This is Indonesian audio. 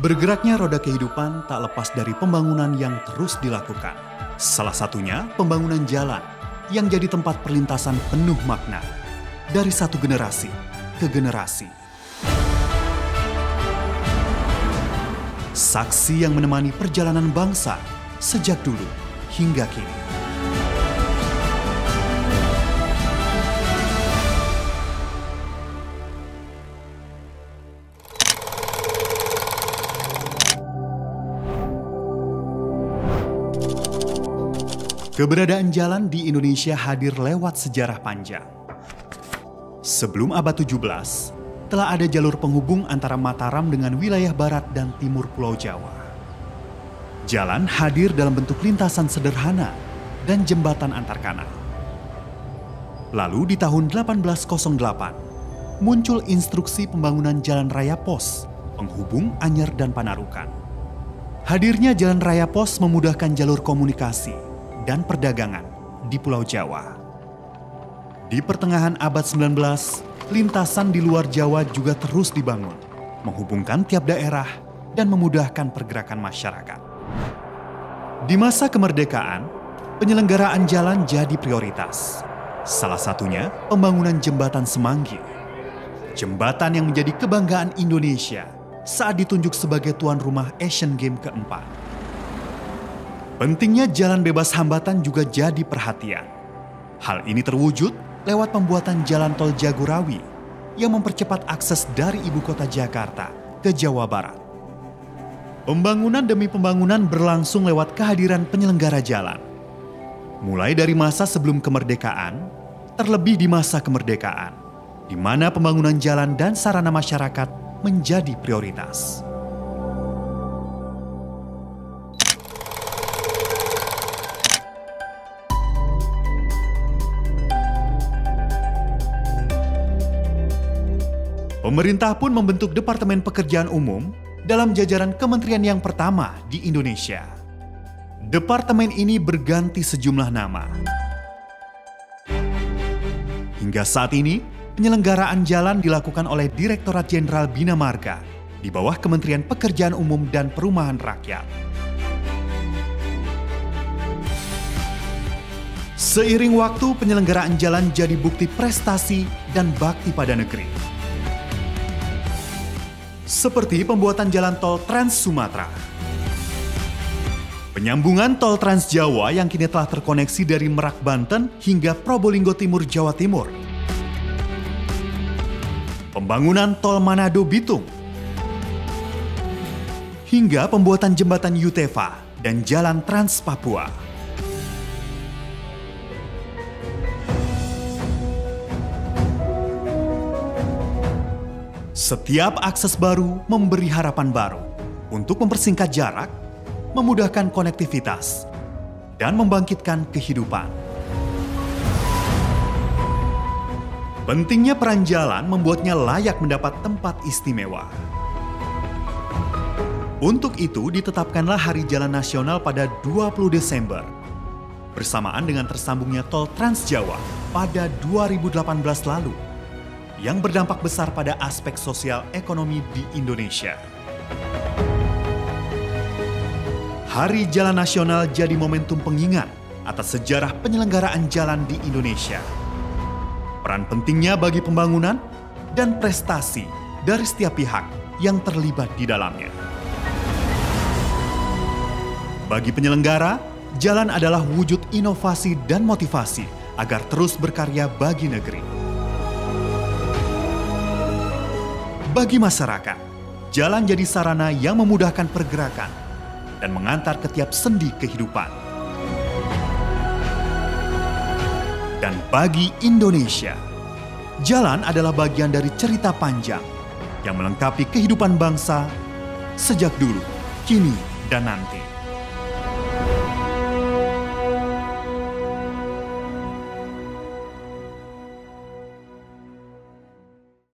Bergeraknya roda kehidupan tak lepas dari pembangunan yang terus dilakukan. Salah satunya pembangunan jalan yang jadi tempat perlintasan penuh makna dari satu generasi ke generasi. Saksi yang menemani perjalanan bangsa sejak dulu hingga kini. Keberadaan jalan di Indonesia hadir lewat sejarah panjang. Sebelum abad 17, telah ada jalur penghubung antara Mataram dengan wilayah barat dan timur Pulau Jawa. Jalan hadir dalam bentuk lintasan sederhana dan jembatan antar kanal. Lalu di tahun 1808, muncul instruksi pembangunan jalan raya pos, penghubung Anyer dan Panarukan. Hadirnya jalan raya pos memudahkan jalur komunikasi dan perdagangan di Pulau Jawa. Di pertengahan abad 19, lintasan di luar Jawa juga terus dibangun, menghubungkan tiap daerah dan memudahkan pergerakan masyarakat. Di masa kemerdekaan, penyelenggaraan jalan jadi prioritas. Salah satunya pembangunan jembatan Semanggi. Jembatan yang menjadi kebanggaan Indonesia saat ditunjuk sebagai tuan rumah Asian Games keempat. Pentingnya jalan bebas hambatan juga jadi perhatian. Hal ini terwujud lewat pembuatan jalan tol Jagorawi yang mempercepat akses dari ibu kota Jakarta ke Jawa Barat. Pembangunan demi pembangunan berlangsung lewat kehadiran penyelenggara jalan. Mulai dari masa sebelum kemerdekaan, terlebih di masa kemerdekaan, di mana pembangunan jalan dan sarana masyarakat menjadi prioritas. Pemerintah pun membentuk Departemen Pekerjaan Umum dalam jajaran kementerian yang pertama di Indonesia. Departemen ini berganti sejumlah nama. Hingga saat ini, penyelenggaraan jalan dilakukan oleh Direktorat Jenderal Bina Marga di bawah Kementerian Pekerjaan Umum dan Perumahan Rakyat. Seiring waktu, penyelenggaraan jalan jadi bukti prestasi dan bakti pada negeri. Seperti pembuatan jalan tol Trans Sumatera. Penyambungan tol Trans Jawa yang kini telah terkoneksi dari Merak, Banten hingga Probolinggo Timur, Jawa Timur. Pembangunan tol Manado Bitung. Hingga pembuatan jembatan Yutefa dan jalan Trans Papua. Setiap akses baru memberi harapan baru untuk mempersingkat jarak, memudahkan konektivitas, dan membangkitkan kehidupan. Pentingnya peran jalan membuatnya layak mendapat tempat istimewa. Untuk itu ditetapkanlah Hari Jalan Nasional pada 20 Desember, bersamaan dengan tersambungnya tol Trans Jawa pada 2018 lalu, yang berdampak besar pada aspek sosial ekonomi di Indonesia. Hari Jalan Nasional jadi momentum pengingat atas sejarah penyelenggaraan jalan di Indonesia. Peran pentingnya bagi pembangunan dan prestasi dari setiap pihak yang terlibat di dalamnya. Bagi penyelenggara, jalan adalah wujud inovasi dan motivasi agar terus berkarya bagi negeri. Bagi masyarakat, jalan jadi sarana yang memudahkan pergerakan dan mengantar ke tiap sendi kehidupan. Dan bagi Indonesia, jalan adalah bagian dari cerita panjang yang melengkapi kehidupan bangsa sejak dulu, kini, dan nanti.